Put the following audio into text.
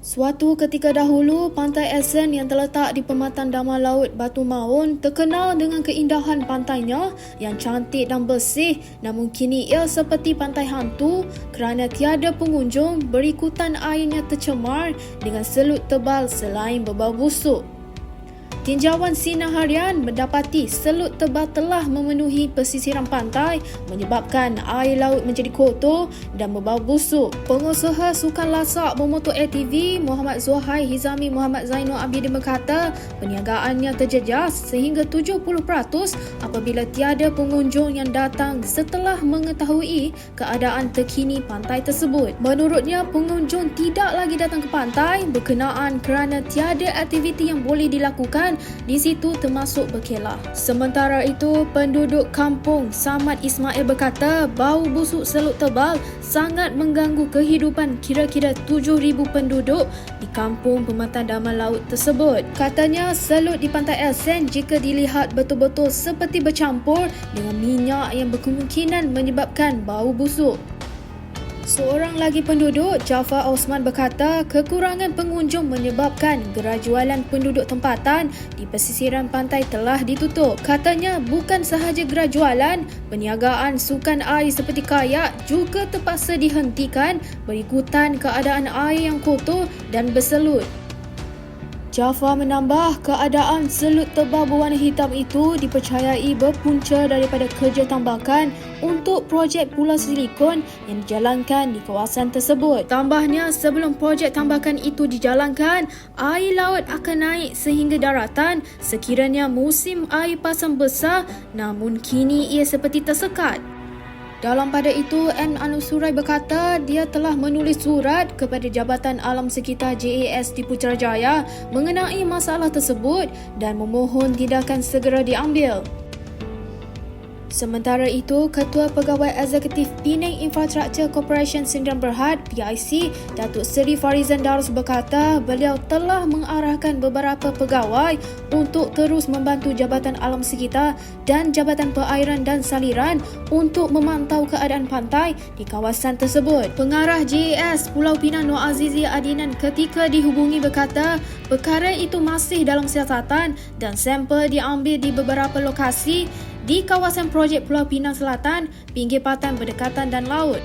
Suatu ketika dahulu, Pantai Esen yang terletak di Pematang Damar Laut Batu Maun terkenal dengan keindahan pantainya yang cantik dan bersih, namun kini ia seperti pantai hantu kerana tiada pengunjung berikutan airnya tercemar dengan selut tebal selain berbau busuk. Tinjauan sinar harian mendapati selut tebal telah memenuhi pesisiran pantai menyebabkan air laut menjadi kotor dan berbau busuk. Pengusaha sukan lasak bermotor ATV Muhammad Zuhair Hizami Muhammad Zainul Abidin berkata perniagaannya terjejas sehingga 70% apabila tiada pengunjung yang datang setelah mengetahui keadaan terkini pantai tersebut. Menurutnya, pengunjung tidak lagi datang ke pantai berkenaan kerana tiada aktiviti yang boleh dilakukan di situ termasuk berkelah. Sementara itu, penduduk kampung Samad Ismail berkata bau busuk selut tebal sangat mengganggu kehidupan kira-kira 7,000 penduduk di kampung Pematang Damar Laut tersebut. Katanya selut di Pantai Esen jika dilihat betul-betul seperti bercampur dengan minyak yang berkemungkinan menyebabkan bau busuk. Seorang lagi penduduk, Jafar Osman berkata kekurangan pengunjung menyebabkan gerai jualan penduduk tempatan di pesisiran pantai telah ditutup. Katanya bukan sahaja gerai jualan, perniagaan sukan air seperti kayak juga terpaksa dihentikan berikutan keadaan air yang kotor dan berselut. Jafar menambah keadaan selut tebal berwarna hitam itu dipercayai berpunca daripada kerja tambakan untuk projek Pulau Silikon yang dijalankan di kawasan tersebut. Tambahnya, sebelum projek tambakan itu dijalankan, air laut akan naik sehingga daratan sekiranya musim air pasang besar, namun kini ia seperti tersekat. Dalam pada itu, M. Anusurai berkata dia telah menulis surat kepada Jabatan Alam Sekitar JAS di Putrajaya mengenai masalah tersebut dan memohon tindakan segera diambil. Sementara itu, Ketua Pegawai Eksekutif Penang Infrastructure Corporation Sdn Bhd (PIC), Datuk Seri Farizan Darus berkata beliau telah mengarahkan beberapa pegawai untuk terus membantu Jabatan Alam Sekitar dan Jabatan Perairan dan Saliran untuk memantau keadaan pantai di kawasan tersebut. Pengarah JAS Pulau Pinang Nur Azizi Adinan ketika dihubungi berkata perkara itu masih dalam siasatan dan sampel diambil di beberapa lokasi di kawasan projek Pulau Pinang Selatan, pinggir pantai berdekatan dan laut.